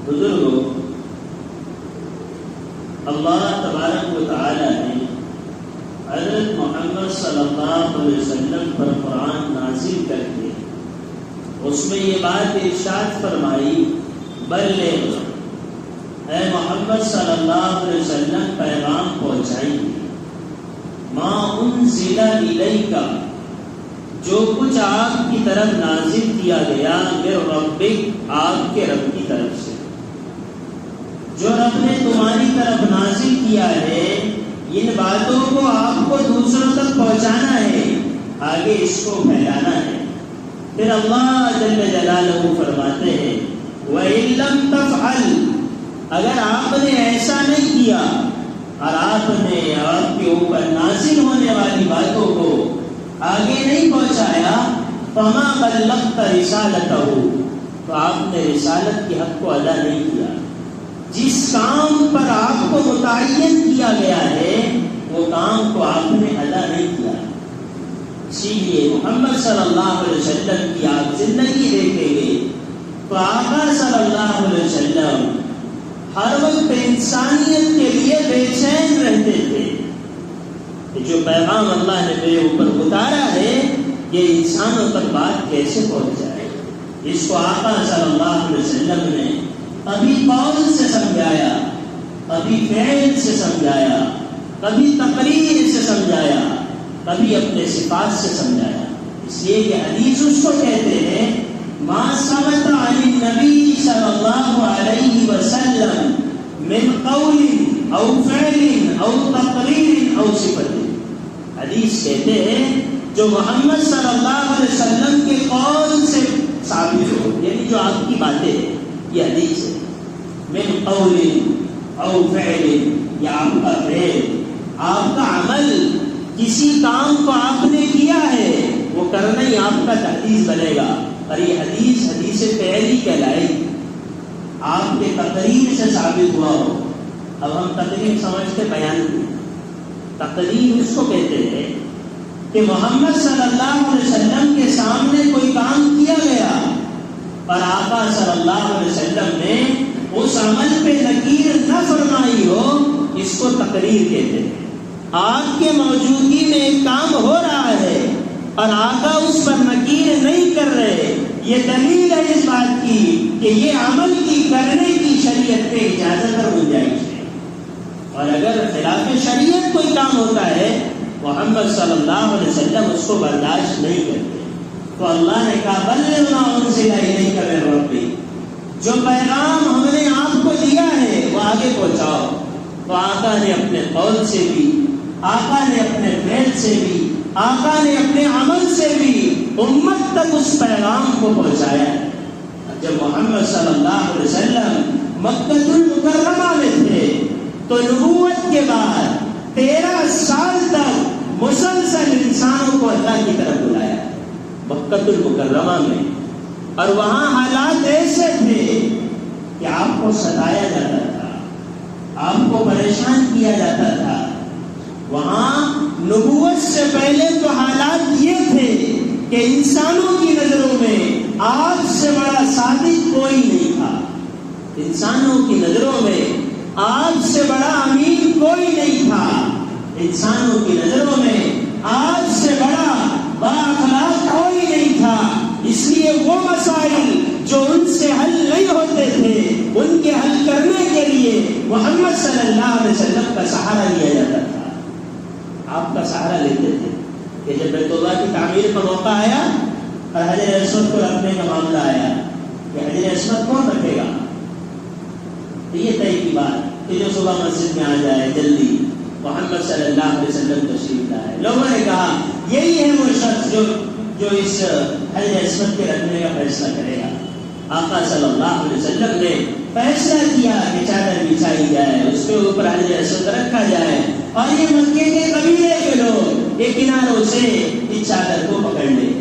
بزرگوں، اللہ تبارک و تعالی نے حضرت محمد صلی اللہ علیہ وسلم پر قرآن نازل کر کے اس میں یہ بات ارشاد فرمائی، بلغ، اے محمد صلی اللہ علیہ وسلم پیغام پہنچائیں گے، ما انزل الیک، جو کچھ آپ کی طرف نازل کیا گیا من ربک، آپ کے رب کی طرف سے، جو رب نے تمہاری طرف نازل کیا ہے، ان باتوں کو آپ کو دوسروں تک پہنچانا ہے، آگے اس کو پھیلانا ہے۔ پھر اللہ جل جلالہ فرماتے ہیں وَإِن لَّمْ تَفْعَلْ، اگر آپ نے ایسا نہیں کیا اور آپ نے آپ کے اوپر نازل ہونے والی باتوں کو آگے نہیں پہنچایا، فَمَا بَلَّغْتَ رِسَالَتَهُ، تو آپ نے رسالت کے حق کو ادا نہیں کیا۔ جس کام پر آپ کو متعین کیا گیا ہے وہ کام کو آپ نے ادا نہیں کیا۔ اسی لیے محمد صلی اللہ علیہ وسلم کی آپ زندگی دیکھیں گے تو آقا صلی اللہ علیہ وسلم ہر وقت انسانیت کے لیے بے چین رہتے تھے کہ جو پیغام اللہ نے میرے اوپر اتارا ہے یہ انسانوں تک بات کیسے پہنچ جائے۔ اس کو آقا صلی اللہ علیہ وسلم نے کبھی قول سے سمجھایا، کبھی فعل سے سمجھایا، کبھی تقریر سے سمجھایا، کبھی اپنے صفات سے سمجھایا۔ اس لیے کہ حدیث اس کو کہتے ہیں ما ثبت عن النبی صلی اللہ علیہ وسلم من قول او فعل او تقریر او صفت، حدیث کہتے ہیں جو محمد صلی اللہ علیہ وسلم کے قول سے ثابت ہو، یعنی جو آپ کی باتیں ہیں، یہ حدیث ہے، من قول او فعل، یا آپ کا فعل، آپ کا عمل، کسی کام کو آپ نے کیا ہے وہ کرنا ہی آپ کا حدیث بنے گا، اور یہ حدیث فعلی کہلائے گی۔ آپ کے تقریر سے ثابت ہوا ہو، اب ہم تقریر سمجھتے بیان کی، تقریر اس کو کہتے ہیں کہ محمد صلی اللہ علیہ وسلم کے سامنے کوئی کام کیا گیا اور آقا صلی اللہ علیہ وسلم نے اس عمل پہ نکیر نہ فرمائی ہو، اس کو تقریر کہتے ہیں۔ آپ کے موجودگی میں ایک کام ہو رہا ہے اور آقا اس پر نکیر نہیں کر رہے، یہ دلیل ہے اس بات کی کہ یہ عمل کی کرنے کی شریعت پہ اجازت اور گنجائش ہے۔ اور اگر خلاف شریعت کوئی کام ہوتا ہے محمد صلی اللہ علیہ وسلم اس کو برداشت نہیں کرتے، تو اللہ نے کہا بلغ ما انزل الیک من ربک، جو پیغام ہم نے آپ کو دیا ہے وہ آگے پہنچاؤ۔ تو آقا نے اپنے قول سے بھی، آقا نے اپنے فعل سے بھی، آقا نے اپنے عمل سے بھی امت تک اس پیغام کو پہنچایا۔ جب محمد صلی اللہ علیہ وسلم مکہ المکرمہ میں تھے تو نبوت کے بعد 13 سال تک مسلسل انسانوں کو اللہ کی طرف بلایا مکہ المکرمہ میں، اور وہاں حالات ایسے تھے کہ آپ کو ستایا جاتا تھا، آپ کو پریشان کیا جاتا تھا۔ وہاں نبوت سے پہلے تو حالات یہ تھے کہ انسانوں کی نظروں میں آپ سے بڑا صادق کوئی نہیں تھا، انسانوں کی نظروں میں آپ سے بڑا امین کوئی نہیں تھا، انسانوں کی نظروں میں آپ سے بڑا بااخلاق کوئی نہیں تھا۔ اس لیے وہ مسائل جو ان سے حل نہیں ہوتے تھے ان کے حل کرنے کے لیے محمد صلی اللہ علیہ وسلم کا سہارا لیا جاتا تھا، آپ کا سہارا لیتے تھے۔ کہ جب بیت اللہ کی تعمیر کا موقع آیا اور حجر اسود کو رکھنے کا معاملہ آیا کہ حجر اسود کون رکھے گا، تو یہ طے کی بات کہ جو صبح مسجد میں آ جائے جلدی محمد صلی اللہ علیہ وسلم تشریف لائے۔ لوگوں نے کہا یہی ہے وہ شخص جو اس حجر اسود کے رکھنے کا فیصلہ کرے گا۔ آقا صلی اللہ علیہ وسلم نے فیصلہ کیا کہ چادر بچھائی جائے، اس کے اوپر حجر اسود رکھا جائے، اور یہ مکے کے قبیلے کے لوگ ایک کناروں سے اس چادر کو پکڑ لیں۔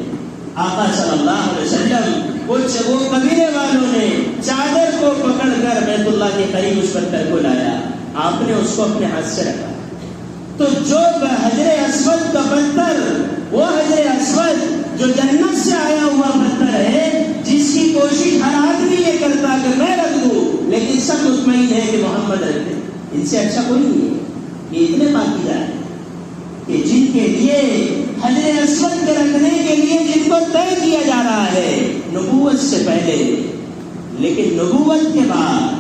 آقا صلی اللہ علیہ وسلم وہ قبیلے والوں نے چادر کو پکڑ کر بیت اللہ کے قریب اس پتھر کو لایا، آپ نے اس کو اپنے ہاتھ سے رکھا۔ تو جو حجر اسود کا پتھر، وہ حجر اسود جو جنت سے آیا ہوا پتھر ہے، جس کی کوشش ہر آدمی یہ کرتا کہ میں رکھ دوں، مطمئن ہے کہ محمد رکھتے، ان سے اچھا کوئی نہیں ہے. یہ اتنے پاکیزہ ہیں کہ جن کے لیے حجر اسود کے رکھنے کے لیے جن کو طے کیا جا رہا ہے نبوت سے پہلے، لیکن نبوت کے بعد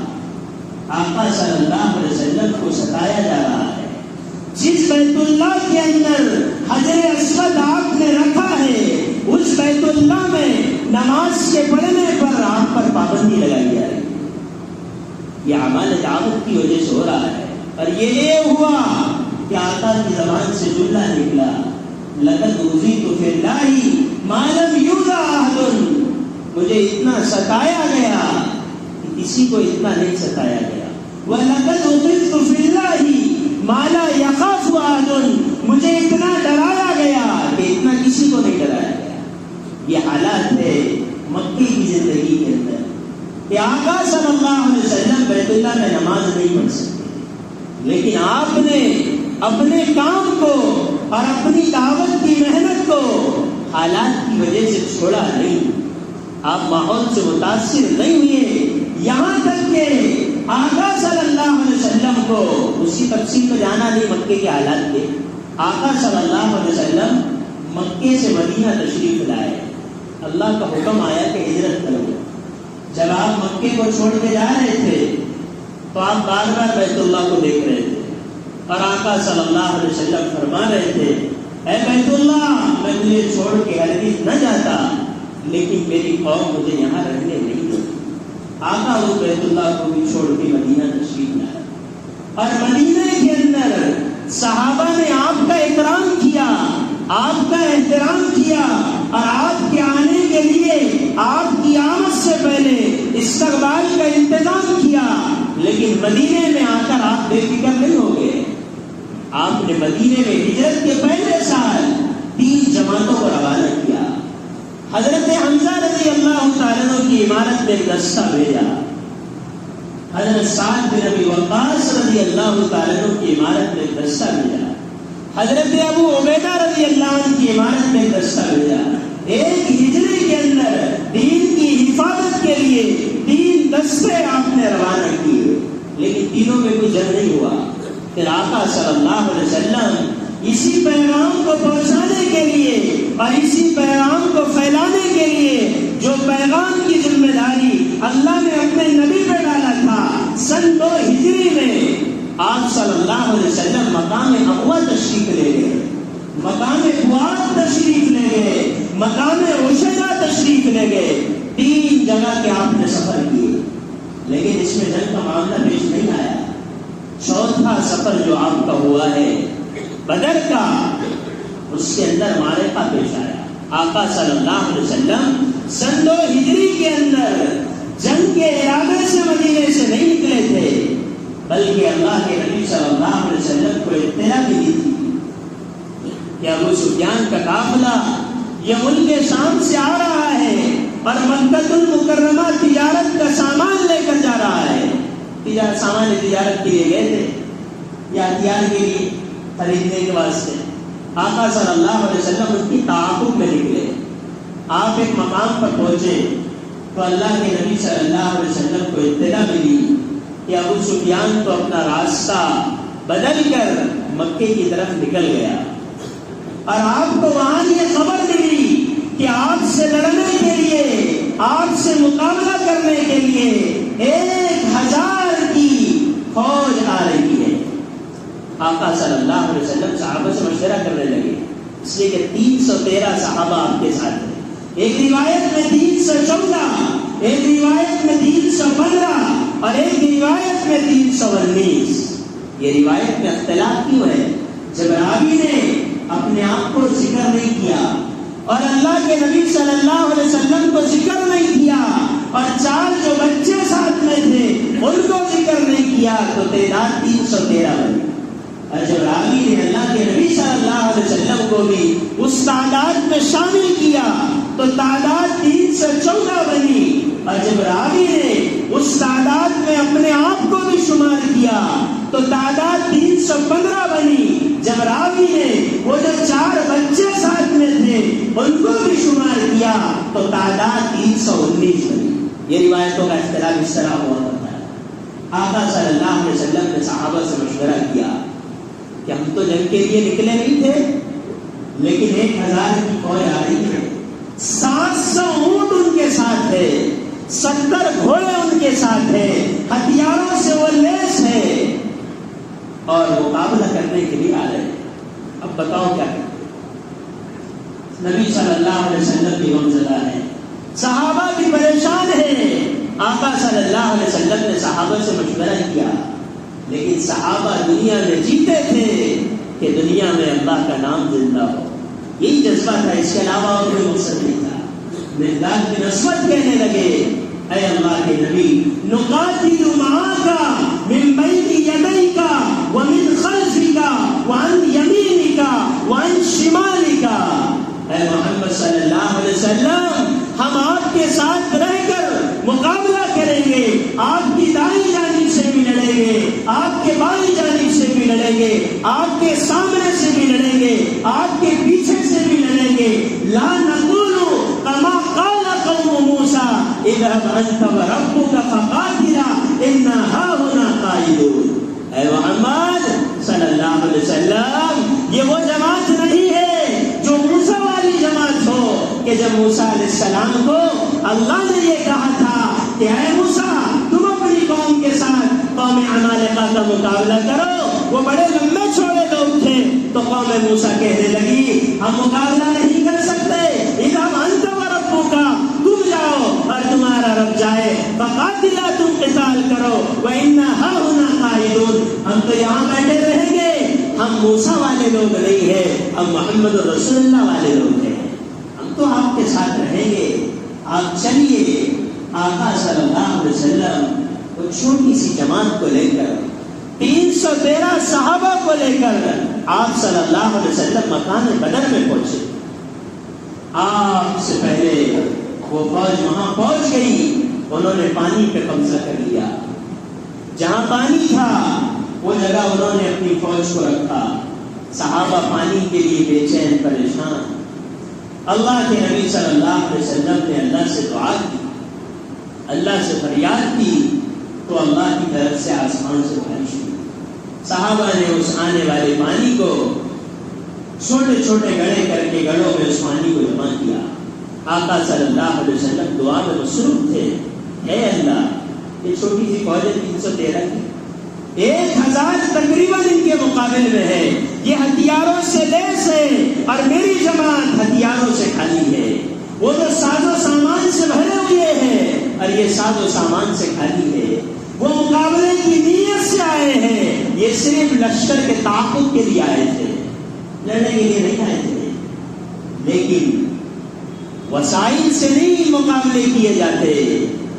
آقا صلی اللہ علیہ وسلم کو ستایا جا رہا ہے. جس بیت اللہ کے اندر حجر اسود آپ نے رکھا ہے اس بیت اللہ میں نماز کے پڑھنے پر آپ پر پابندی لگائی جا رہی ہے. یہ اعمال دعوت کی وجہ سے ہو رہا ہے. اور یہ ہوا کہ آقا کی زبان سے جملہ نکلا، لقد اوذیت فی اللہ ما لم یؤذ احد، مجھے اتنا ستایا گیا کہ کسی کو اتنا نہیں ستایا گیا. وَلَقَدْ أُخِذْتُ فِي اللَّهِ مَا لَا يَخَافُ أَحَدٌ، مجھے اتنا ڈرایا گیا کہ اتنا کسی کو نہیں ڈرایا گیا. یہ حالات ہے مکی کی زندگی کے اندر کہ آقا صلی اللہ علیہ وسلم بیت اللہ میں نماز نہیں پڑھ سکتے، لیکن آپ نے اپنے کام کو اور اپنی دعوت کی محنت کو حالات کی وجہ سے چھوڑا نہیں. آپ ماحول سے متاثر نہیں ہوئے، یہاں تک کہ آقا صلی اللہ علیہ وسلم کو اسی تفصیل میں جانا نہیں مکے کے حالات کے. آقا صلی اللہ علیہ وسلم مکے سے مدینہ تشریف لائے. اللہ کا حکم آیا کہ ہجرت کرو. جب آپ مکے کو چھوڑ کے جا رہے تھے تو آپ بار بار بیت اللہ کو دیکھ رہے تھے اور آقا صلی اللہ علیہ وسلم فرما رہے تھے اے بیت اللہ میں تجھے چھوڑ کے ہرگز نہ جاتا، لیکن میری قوم مجھے یہاں رہنے نہیں دیتی. آقا اس بیت اللہ کو بھی چھوڑ کے مدینہ تشریف لائے اور مدینہ کے اندر صحابہ نے آپ کا اکرام کیا، آپ کا احترام کیا اور آپ کے آنے کے لیے آپ کی آمد سے پہلے استقبال کا انتظام کیا. لیکن مدینے میں آ کر آپ بے فکر نہیں ہو گئے. آپ نے مدینے میں ہجرت کے پہلے سال 3 جماعتوں کو روانہ کیا. حضرت حمزہ رضی اللہ تعالیٰ عنہ کی عمارت میں ایک دستہ بھیجا، حضرت سعد بن ابی وقاص رضی اللہ تعالیٰ عنہ کی عمارت میں ایک دستہ بھیجا، حضرت ابو عبیدہ رضی اللہ عنہ کی عمارت میں ایک دستہ بھیجا. ایک ہجری کے اندر دین کی حفاظت کے لیے 3 دستے آپ نے روانہ کیے، لیکن تینوں میں کوئی جنگ نہیں ہوا. پھر آقا صلی اللہ علیہ وسلم اسی پیغام کو پہنچانے کے لیے اور اسی پیغام کو پھیلانے کے لیے جو پیغام کی ذمہ داری اللہ نے اپنے نبی پہ ڈالا تھا، سن 2 ہجری میں آپ صلی اللہ علیہ وسلم مقام ابوا تشریف لے گئے، مقام بواد تشریف لے گئے، مقام عشیرہ تشریف لے گئے. 3 جگہ کے آپ نے سفر کیے، لیکن اس میں جنگ کا معاملہ پیش نہیں آیا. چوتھا سفر جو آپ کا ہوا ہے بدر کا، اس کے اندر معرکہ پیش آیا. آقا صلی اللہ علیہ وسلم سن 2 ہجری کے اندر جنگ کے ارادے سے مدینے سے نہیں نکلے تھے، بلکہ اللہ کے نبی صلی اللہ علیہ وسلم کو اطلاع بھی دی تھی کہ ابو سفیان کا قافلہ یہ ملک شام سے آ رہا ہے اور مکہ المکرمہ تجارت کا سامان لے کر جا رہا ہے. سامان تجارت کے لیے گئے تھے یا ہتھیار کے لیے خریدنے کے واسطے. آقا صلی اللہ علیہ وسلم ان کی تعاقب میں نکلے. آپ ایک مقام پر پہنچے تو اللہ کے نبی صلی اللہ علیہ وسلم کو اطلاع ملی کہ ابو سفیان تو اپنا راستہ بدل کر مکے کی طرف نکل گیا، اور آپ کو وہاں یہ خبر ملی کہ آپ سے لڑنے کے لیے، آپ سے مقابلہ کرنے کے لیے 1000 کی فوج آ رہی ہے. آقا صلی اللہ علیہ وسلم صحابہ سے مشورہ کرنے لگے، اس لیے کہ 313 صحابہ آپ کے ساتھ ہیں. ایک روایت میں 314، ایک روایت میں 315 اور ایک روایت میں 319. یہ روایت میں اختلاف کیوں ہے؟ جب راوی نے اپنے آپ کو ذکر نہیں کیا اور اللہ کے نبی صلی اللہ علیہ وسلم کو ذکر نہیں کیا اور 4 جو بچے ساتھ میں تھے ان کو ذکر نہیں کیا تو تعداد 313 بنی. اور جب راوی نے اللہ کے نبی صلی اللہ علیہ وسلم کو بھی اس تعداد میں شامل کیا تو تعداد 314 بنی. اور جب راوی نے اس تعداد میں اپنے آپ کو بھی شمار کیا تو تعداد 315 بنی. جب راوی نے وہ جو 4 بچے ساتھ میں تھے ان کو بھی شمار کیا تو تعداد 319 بنی. یہ روایتوں کا اختلاف اس طرح ہوا کرتا ہے. آقا صلی اللہ علیہ وسلم نے صحابہ سے مشورہ کیا کہ ہم تو جنگ کے لیے نکلے نہیں تھے، لیکن 1000 کی فوج آ رہی ہے، 700 اونٹ ان کے ساتھ ہے، 70 گھوڑے ان کے ساتھ ہے، ہتھیاروں سے وہ لیس ہے اور مقابلہ کرنے کے لیے آ رہے ہیں۔ اب بتاؤ کیا کریں؟ نبی صلی اللہ علیہ وسلم کی غمزدہ ہے، صحابہ بھی پریشان ہیں۔ آقا صلی اللہ علیہ وسلم نے صحابہ سے مشورہ کیا، لیکن صحابہ دنیا میں جیتے تھے کہ دنیا میں اللہ کا نام زندہ ہو، یہی جذبہ تھا، اس کے علاوہ اور کوئی مقصد نہیں تھا۔ مقداد بن اسود کہنے لگے، اے اللہ کے نبی، نقاتل معاک من بین یدیک ومن خلفک وعن یمینک وعن شمالک، اے محمد صلی اللہ علیہ وسلم، ہم آپ کے ساتھ رہ کر مقابلہ کریں گے، آپ کی دائیں جانب سے بھی لڑیں گے، آپ کے بائیں جانب سے بھی لڑیں گے، آپ کے سامنے سے بھی لڑیں گے، آپ کے پیچھے سے بھی لڑیں گے۔ لا نقول کما قال قوم موسیٰ اذهب انت وربك فقاتلا انا هاهنا قاعدون، اے محمد صلی اللہ علیہ وسلم، یہ وہ جماعت نہیں ہے جو موسیٰ والی جماعت ہو کہ جب موسیٰ علیہ السلام کو اللہ نے یہ کہا تھا کہ اے موسیٰ تم اپنی قوم کے ساتھ قوم عمالقہ کا مقابلہ کرو، وہ بڑے لمبے چوڑے لوگ تھے، تو قوم موسیٰ کہنے لگی ہم مقابلہ نہیں کر سکتے، اذهب انت وربک، تم جاؤ اور تمہارا رب جائے، فقاتلا، تم قتال کرو، وَإِنَّا هَاهُنَا قَاعِدُونَ، ہم تو یہاں بیٹھے رہیں گے، ہم موسیٰ والے لوگ نہیں ہیں، ہم محمد رسول اللہ والے لوگ ہیں، ہم تو آپ کے ساتھ رہیں گے، آپ چلیے۔ آقا صلی اللہ علیہ وسلم وہ چھوٹی سی جماعت کو لے کر 313 صحابہ کو لے کر آپ صلی اللہ علیہ وسلم مکان بدر میں پہنچے۔ آپ سے پہلے وہ فوج وہاں پہنچ گئی، انہوں نے پانی پہ قبضہ کر لیا، جہاں پانی تھا وہ جگہ انہوں نے اپنی فوج کو رکھا، صحابہ پانی کے لیے بے چین پریشان۔ اللہ کے نبی صلی اللہ علیہ وسلم نے اللہ سے دعا کی، اللہ سے فریاد کی، تو اللہ کی طرف سے آسمان سے بارش ہوئی۔ صحابہ نے اس آنے والے پانی کو چھوٹے چھوٹے گڑھے کر کے گڑھوں میں اس پانی کو جمع کیا۔ آقا صلی اللہ علیہ وسلم دعا میں مصروف تھے، اے اللہ، یہ چھوٹی سی فوج 313 کی 1000 تقریباً ان کے مقابل میں ہے، یہ ہتھیاروں سے لیس ہے اور میری جماعت ہتھیاروں سے خالی ہے، وہ تو ساز و سامان سے بھرے ہوئے ہیں اور یہ ساز و سامان سے خالی ہے، وہ مقابلے کی نیت سے آئے ہیں، یہ صرف لشکر کے تعاقب کے لیے آئے تھے، لڑنے کے لیے نہیں آئے تھے۔ لیکن وسائل سے نہیں مقابلے کیے جاتے،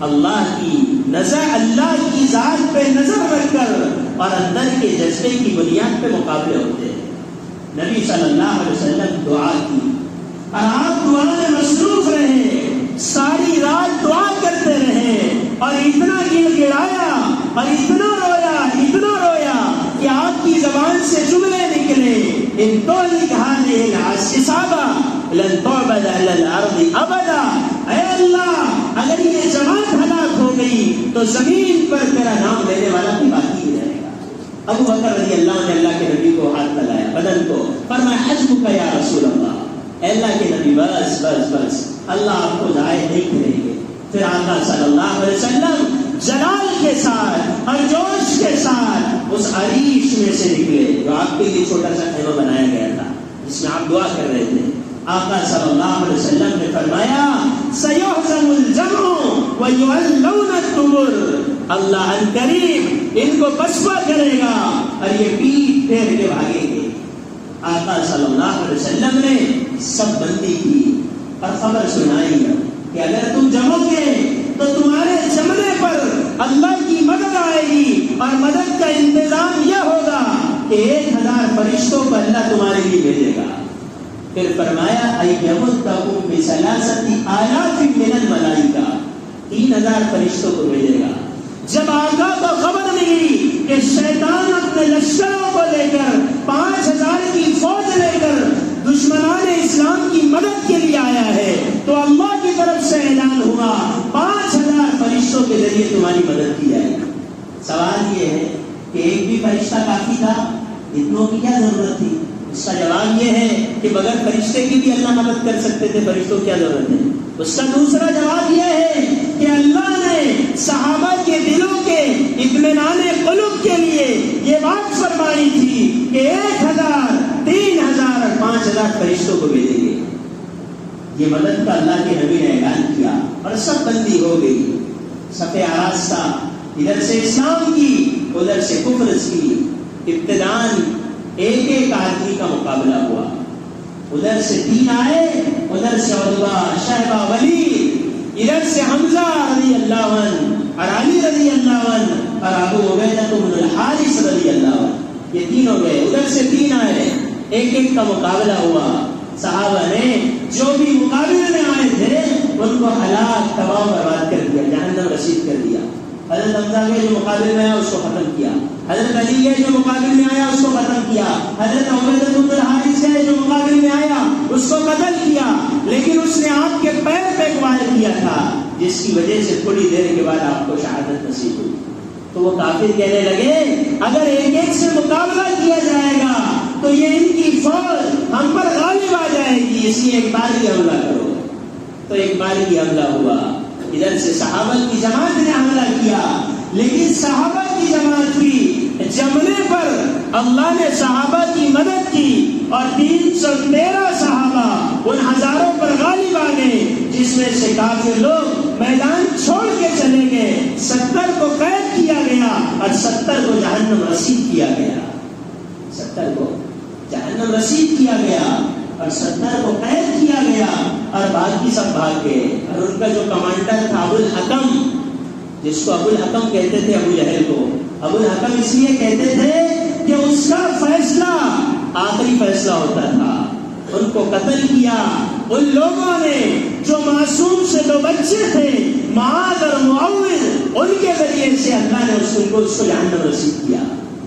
اللہ کی نظر، اللہ کی ذات پہ نظر رکھ کر اور اندر کے جذبے کی بنیاد پہ مقابلے ہوتے ہیں۔ نبی صلی اللہ علیہ وسلم دعا کی اور آپ دعا میں مصروف رہے، ساری رات دعا کرتے رہے اور اتنا گڑ گڑایا اور اتنا رویا کہ آپ کی زبان سے جملے نکلے، ان تولک هذه العصابة لن تعبد على الارض ابدا، اے اللہ اگر یہ جماعت ہلاک ہو گئی تو زمین پر تیرا نام لینے والا بھی باقی ہی رہے گا۔ ابو بکر رضی اللہ نے اللہ کے نبی کو ہاتھ ملایا بدن کو، فرمایا حسبک یا رسول اللہ، اے اللہ کے نبی بس بس بس، اللہ آپ کو ضائع نہیں کریں گے۔ پھر آقا صلی اللہ علیہ وسلم جلال کے ساتھ اور جوش کے ساتھ اس عریش میں سے نکلے جو آپ کے لیے چھوٹا سا خیمہ بنایا گیا تھا جس میں آپ دعا کر رہے تھے۔ آقا صلی اللہ علیہ وسلم نے فرمایا سَيُحْزَمُ الْجَمْعُ وَيُوَلَّوْنَ الدُّبُرَ، اللہ ان قریب ان کو پسپا کرے گا اور یہ پیٹ پھیر کے بھاگیں گے۔ آقا صلی اللہ علیہ وسلم نے سب بندی کی اور خبر سنائی کہ اگر تم جمو گے تو تمہارے جمنے پر اللہ کی مدد آئے گی، اور مدد کا انتظام یہ ہوگا کہ 1000 فرشتوں کو اللہ تمہارے لیے بھیجے گا۔ پھر فرمایا اَيَّمُدَّكُمْ بِثَلَاثَةِ آلَافٍ مِّنَ الْمَلَائِكَةِ، 3000 فرشتوں کو بھیجے گا۔ جب آقا کو خبر ملی کہ شیطان اپنے لشکروں کو لے کر 5000 کی فوج لے کر دشمنان اسلام کی مدد کے لیے آیا ہے، تو اللہ کی طرف سے اعلان ہوا 5000 فرشتوں کے ذریعے تمہاری مدد کی جائے گی۔ سوال کہ ایک بھی فرشتہ کافی تھا؟ اتنوں کی کیا ضرورت تھی؟ اس کا جواب یہ ہے کہ بغیر فرشتے کی بھی اللہ مدد کر سکتے تھے، فرشتوں کی کیا ضرورت ہے؟ اس کا دوسرا جواب یہ ہے کہ اللہ نے صحابہ کے دلوں کے اطمینان قلوب کے لیے یہ بات فرمائی تھی کہ 1000 3000 اور 5000 فرشتوں کو بھیجیں گے۔ یہ مدد کا اللہ کے نبی نے اعلان کیا اور سب بندی ہو گئی، صفِ آراستہ، ادھر سے اسلام کی ادھر سے کفر کی۔ ابتداءً ایک ایک آدمی کا مقابلہ ہوا، ادھر سے 3 آئے، ادھر سے عتبہ، شیبہ، ولید، ادھر سے حمزہ رضی اللہ عنہ اور علی رضی اللہ عنہ اور ابو عبیدہ بن الحارث رضی اللہ عنہ، یہ 3 ہو گئے، ادھر سے 3 آئے، ایک ایک کا مقابلہ ہوا۔ صحابہ نے جو بھی مقابلے میں آئے تھے ان کو ہلاک تباہ برباد کر دیا، جہنم رسید کر دیا۔ حضرت حمزہ کے جو مقابلے میں آیا اس کو ختم کیا، حضرت علی کے جو مقابلے میں آیا اس کو ختم کیا، حضرت عبیدہ بن الحارث کے جو مقابلے میں آیا اس کو قتل کیا، لیکن اس نے آپ کے پیر پہ وائر کیا تھا، جس کی وجہ سے تھوڑی دیر کے بعد آپ کو شہادت نصیب ہوئی۔ تو وہ کافر کہنے لگے اگر ایک ایک سے مقابلہ کیا جائے گا تو یہ ان کی فوج ہم پر غالب آ جائے گی، اس لیے ایک بار ہی حملہ کرو۔ تو ایک بار ہی حملہ ہوا، ادھر سے صحابہ کی جماعت نے حملہ کیا، لیکن صحابہ کی جماعت کی جمنے پر اللہ نے صحابہ کی مدد کی اور 313 صحابہ ان ہزاروں پر غالب آ گئے، جس میں سے کافر لوگ میدان چھوڑ کے چلے گئے، 70 کو قید کیا گیا اور 70 کو جہنم رسید کیا گیا، 70 کو جہنم رسید کیا گیا اور 70 کو قید کیا گیا اور باقی سب بھاگ گئے۔ اور ان کا جو کمانڈر تھا ابو الحکم، جس کو ابو الحکم کہتے تھے، ابو جہل کو ابو الحکم اس لیے کہتے تھے کہ اس کا فیصلہ آخری فیصلہ ہوتا تھا، ان کو قتل کیا۔ ان لوگوں نے جو معصوم سے 2 بچے تھے، معاذ اور معوذ، ان کے ذریعے سے اللہ نے اس کو جہنم رسید کیا۔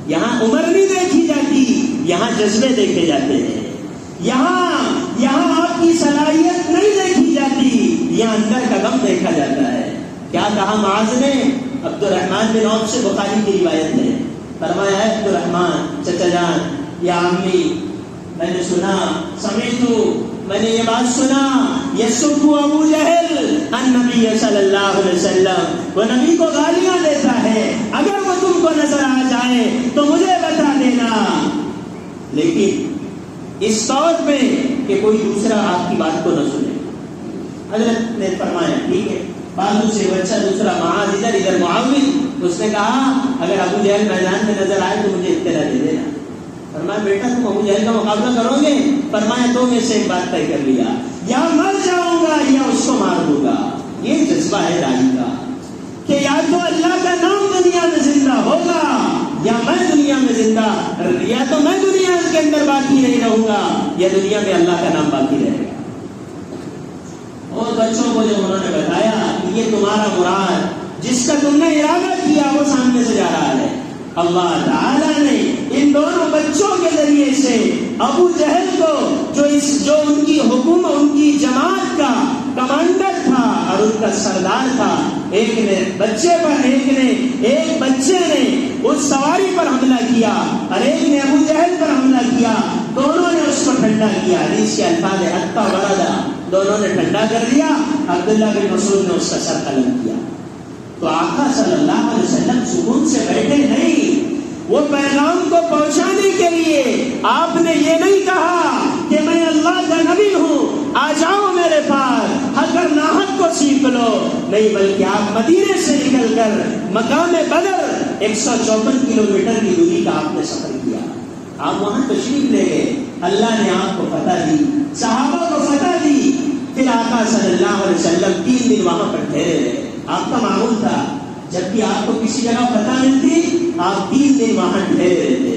یہاں عمر نہیں دیکھی جاتی، یہاں جذبے دیکھے جاتے ہیں، یہاں آپ کی صلاحیت نہیں دیکھی جاتی، یہاں اندر کا غم دیکھا جاتا ہے۔ کیا کہا معاذ نے؟ عبد الرحمن بن عوف سے بخاری کی روایت ہے، فرمایا ہے عبد الرحمن چچا جان یا امی، میں نے سنا، سمیتو، میں نے یہ بات سنا، یسب ابو جہل النبی صلی اللہ علیہ وسلم، وہ نبی کو گالیاں دیتا ہے، اگر وہ تم کو نظر آ جائے تو مجھے بتا دینا، لیکن اس طور پہ کہ کوئی دوسرا آپ کی بات کو نہ سنے۔ حضرت نے فرمایا ٹھیک ہے، بازو سے بچہ دوسرا معاذ ادھر معاوض، اس نے کہا اگر ابو جہل میدان میں نظر آئے تو مجھے اطلاع دے دینا۔ فرمایا بیٹا تم ابو جہل کا مقابلہ کرو گے؟ فرمایا تو میں سے ایک بات طے کر لیا، یا مر جاؤں گا یا اس کو مار دوں گا۔ یہ جذبہ ہے داعی کا کہ یا تو اللہ کا نام دنیا میں زندہ ہوگا یا میں دنیا میں زندہ، یا تو میں دنیا کے اندر باقی نہیں رہوں گا یا دنیا میں اللہ کا نام باقی رہے گا۔ اور بچوں کو جو انہوں نے بتایا کہ یہ تمہارا مراد جس کا تم نے ارادہ کیا وہ سامنے سے جا رہا ہے، اللہ تعالیٰ نے ان دونوں بچوں کے ذریعے سے ابو جہل کو جو ان کی حکومت، ان کی جماعت کا کمانڈر تھا اور ان کا سردار تھا، ایک بچے نے اس سواری پر حملہ کیا اور ایک نے ابو جہل پر حملہ کیا، دونوں نے اس کو ٹھنڈا کیا۔ حدیث کے الفاظ حتی وردا، دونوں نے ٹھنڈا کر دیا۔ عبداللہ بن مسعود نے اس کا سر قلم کیا۔ تو آقا صلی اللہ علیہ وسلم سکون سے بیٹھے نہیں، وہ پیغام کو پہنچانے کے لیے آپ نے یہ نہیں کہا کہ میں اللہ کا نبی ہوں، آ جاؤ میرے پاس، اگر ناحق کو سیکھ لو، نہیں، بلکہ آپ مدینے سے نکل کر مقام بدر 154 کلومیٹر کی دوری کا آپ نے سفر کیا، آپ وہاں تشریف لے گئے، اللہ نے آپ کو فتح دی، صحابہ کو فتح دی۔ پھر آقا صلی اللہ علیہ وسلم 3 دن وہاں پر ٹھہرے رہے۔ آپ کا معمول تھا جب بھی آپ کو کسی جگہ فتح ملتی آپ 3 دن وہاں ٹھہرے رہتے۔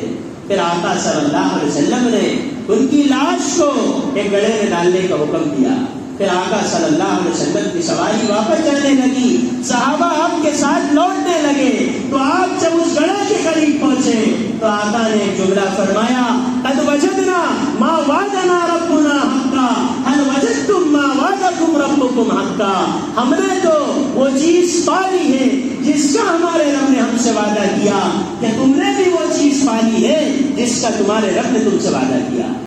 پھر آقا صلی اللہ علیہ وسلم نے ان کی لاش کو ایک گڑھے میں ڈالنے کا حکم دیا۔ پھر آقا صلی اللہ علیہ وسلم کی سواری واپس جانے لگی، صحابہ آپ کے ساتھ لوٹنے لگے، تو آپ جب اس گڑھے کے قریب پہنچے تو آقا نے ایک جملہ فرمایا، قد وجدنا ما وعدنا ربنا حقا هل وجدتم ما وعدكم ربكم حقا، ہم نے تو وہ چیز پائی ہے جس کا ہمارے رب نے ہم سے وعدہ کیا، کہ تم نے بھی جس کا تمہارے رب نے تم سے وعدہ کیا.